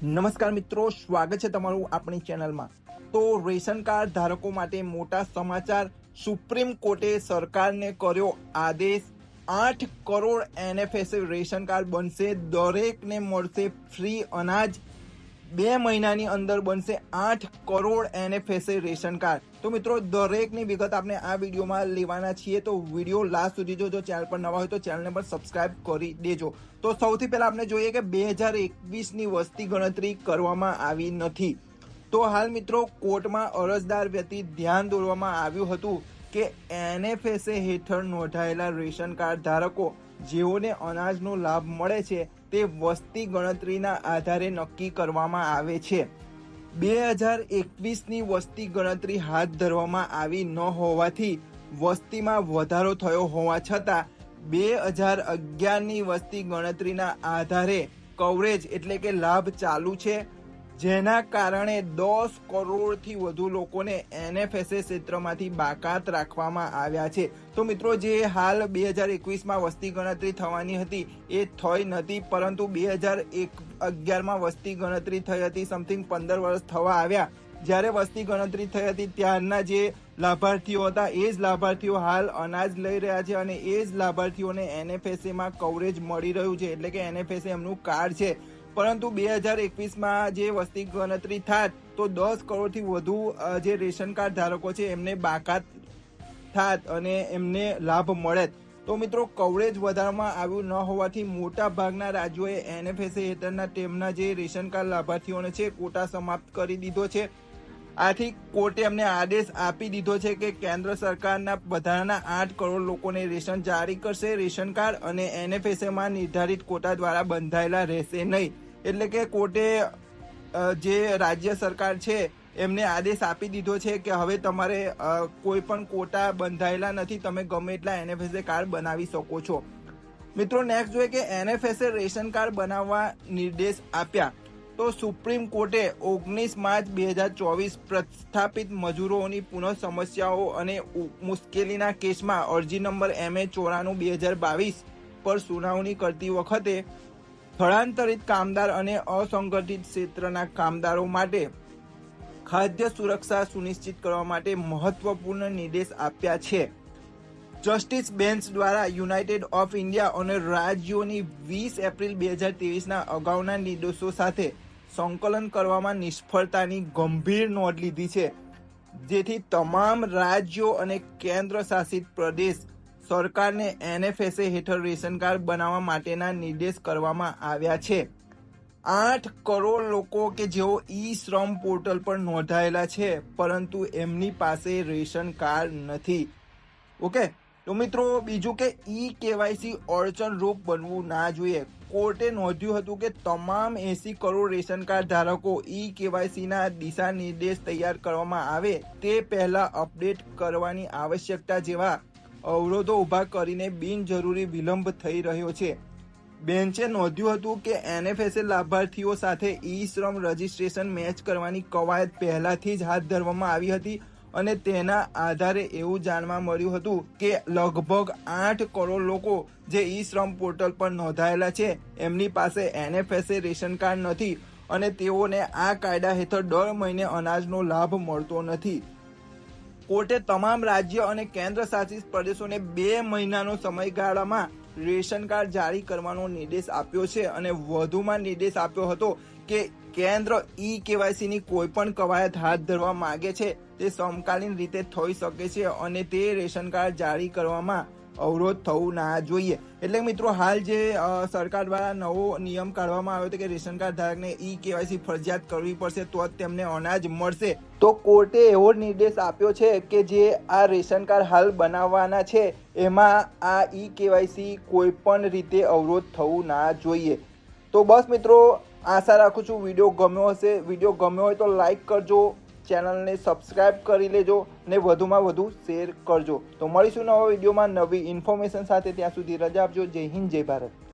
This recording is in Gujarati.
નમસ્કાર મિત્રો, સ્વાગત છે તમારું આપણી ચેનલમાં। તો રેશન કાર્ડ ધારકો માટે મોટા સમાચાર। સુપ્રીમ કોર્ટે સરકારને કર્યો આદેશ। 8 કરોડ એનએફએસએ રેશન કાર્ડ બનશે, દરેકને મળશે ફ્રી અનાજ। 2 મહિનાની અંદર બનશે 8 કરોડ એનએફએસએ રેશન કાર્ડ। તો મિત્રો દરેકની વિગત આપણે આ વિડીયોમાં લેવાના છીએ, તો વિડીયો લાસ્ટ સુધી જોજો। ચેનલ પર નવા હોય તો ચેનલને પણ સબસ્ક્રાઇબ કરી દેજો। તો સૌથી પહેલા આપણે જોઈએ કે 2021ની વસ્તી ગણતરી કરવામાં આવી નથી। તો હાલ મિત્રો કોર્ટમાં અરજદાર વતી ધ્યાન દોરવામાં આવ્યું હતું કે એનએફએસએ હેઠળ નોંધાયેલા રેશન કાર્ડ ધારકો જેઓને અનાજનો લાભ મળે છે તે વસ્તી ગણતરીના આધારે નક્કી કરવામાં આવે છે। 2021ની વસ્તી ગણતરી હાથ ધરવામાં આવી ન હોવાથી વસ્તીમાં વધારો થયો હોવા છતાં 2011ની વસ્તી ગણતરીના આધારે કવરેજ એટલે કે લાભ ચાલુ છે, જેના કારણે 10 કરોડથી વધુ લોકોને એનએફએસએ ક્ષેત્રમાંથી બાકાત રાખવામાં આવ્યા છે। તો મિત્રો જે હાલ 2021માં વસ્તી ગણતરી થવાની હતી એ થઈ નથી, પરંતુ 2011માં વસ્તી ગણતરી થઈ હતી। સમથિંગ 15 વર્ષ થવા આવ્યા જ્યારે વસ્તી ગણતરી થઈ હતી, ત્યારના જે લાભાર્થીઓ હતા એ જ લાભાર્થીઓ હાલ અનાજ લઈ રહ્યા છે અને એ જ લાભાર્થીઓને એનએફએસએમાં કવરેજ મળી રહ્યું છે, એટલે કે એનએફએસએ એમનું કાર્ડ છે। પરંતુ 2021માં જે વસ્તી ગણતરી થાત તો 10 કરોડથી વધુ જે રેશન કાર્ડ ધારકો છે એમને બાકાત થાત અને એમને લાભ મળે। તો મિત્રો કવરેજ વધારવામાં આવ્યું ન હોવાથી મોટા ભાગના રાજ્યોએ એનએફએસએ હેઠળના તેમના જે રેશન કાર્ડ લાભાર્થીઓને છે કોટા સમાપ્ત કરી દીધો છે। આથી કોર્ટે એમને આદેશ આપી દીધો છે કે કેન્દ્ર સરકારના વધારાના 8 કરોડ લોકોને રેશન જારી કરશે રેશન કાર્ડ, અને એનએફએસએમાં નિર્ધારિત કોટા દ્વારા બંધાયેલા રહેશે નહીં। એટલે કે કોર્ટે જે રાજ્ય સરકાર છે એમને આદેશ આપી દીધો છે કે હવે તમારે કોઈ પણ કોટા બંધાયેલા નથી, તમે ગમે એટલા એનએફએસએ કાર્ડ બનાવી શકો છો। મિત્રો નેક્સ્ટ જોઈએ કે એનએફએસએ રેશન કાર્ડ બનાવવા નિર્દેશ આપ્યા। તો સુપ્રીમ કોર્ટે 19 માર્ચ 2024 પ્રસ્થાપિત મજૂરોની પુનઃ સમસ્યાઓ અને મુશ્કેલીના કેસમાં અરજી નંબર MA94/2022 પર સુનાવણી કરતી વખતે સ્થળાંતરિત કામદાર અને અસંગઠિત ક્ષેત્રના કામદારો માટે ખાદ્ય સુરક્ષા સુનિશ્ચિત કરવા માટે મહત્વપૂર્ણ નિર્દેશ આપ્યા છે। જસ્ટિસ બેન્ચ દ્વારા યુનાઇટેડ ઓફ ઇન્ડિયા અને રાજ્યોની 20 એપ્રિલ 2023ના અગાઉના નિર્દેશો સાથે સંકલન કરવામાં નિષ્ફળતાની ગંભીર નોંધ લીધી છે, જેથી તમામ રાજ્યો અને કેન્દ્ર શાસિત પ્રદેશ સરકારને એનએફએસએ હેઠળ રેશન કાર્ડ બનાવવા માટેના નિર્દેશ કરવામાં આવ્યા છે। 8 કરોડ લોકો કે જેઓ ઈ શ્રમ પોર્ટલ પર નોંધાયેલા છે પરંતુ એમની પાસે રેશન કાર્ડ નથી। ઓકે, તો મિત્રો બીજું કે ઈ કેવાયસી અડચણરૂપ બનવું ના જોઈએ। કોર્ટે નોંધ્યું હતું કે તમામ 80 કરોડ રેશન કાર્ડ ધારકો ઈ કેવાયસીના દિશા નિર્દેશ તૈયાર કરવામાં આવે તે પહેલા અપડેટ કરવાની આવશ્યકતા જેવા અવરોધો ઊભા કરીને બિનજરૂરી વિલંબ થઈ રહ્યો છે। બેન્ચે નોંધ્યું હતું કે એનએફએસએ લાભાર્થીઓ સાથે ઈ શ્રમ રજિસ્ટ્રેશન મેચ કરવાની કવાયત પહેલાથી જ હાથ ધરવામાં આવી હતી અને તેના આધારે એવું જાણવા મળ્યું હતું કે લગભગ 8 કરોડ લોકો જે ઈ શ્રમ પોર્ટલ પર નોંધાયેલા છે એમની પાસે એનએફએસએ રેશન કાર્ડ નથી અને તેઓને આ કાયદા હેઠળ દર મહિને અનાજનો લાભ મળતો નથી। કોર્ટે તમામ રાજ્ય અને કેન્દ્ર શાસિત પ્રદેશોને 2 મહિનાનો સમયગાળામાં રેશન કાર્ડ જારી કરવાનો નિર્દેશ આપ્યો છે અને વધુમાં નિર્દેશ આપ્યો હતો કે કેન્દ્ર ઈ કેવાયસીની કોઈ પણ કવાયત હાથ ધરવા માંગે છે તે સમકાલીન રીતે થઈ શકે છે અને તે રેશન કાર્ડ જારી કરવામાં અવરોધ થવું ના જોઈએ। એટલે મિત્રો હાલ જે સરકાર દ્વારા નવો નિયમ કાઢવામાં આવ્યો હતો કે રેશન કાર્ડ ધારકને ઈ કેવાયસી ફરજિયાત કરવી પડશે તો જ તેમને અનાજ મળશે। તો કોર્ટે એવો નિર્દેશ આપ્યો છે કે જે આ રેશન કાર્ડ હાલ બનાવવાના છે એમાં આ ઈ કેવાયસી કોઈ પણ રીતે અવરોધ થવું ના જોઈએ। તો બસ મિત્રો, આશા રાખું છું વિડીયો ગમ્યો હશે। વિડીયો ગમ્યો હોય તો લાઈક કરજો, ચેનલને સબસ્ક્રાઇબ કરી લેજો અને વધુમાં વધુ શેર કરજો। તો મળીશું નવા વિડીયોમાં નવી ઇન્ફોર્મેશન સાથે, ત્યાં સુધી રજા આપજો। જય હિન્દ, જય ભારત।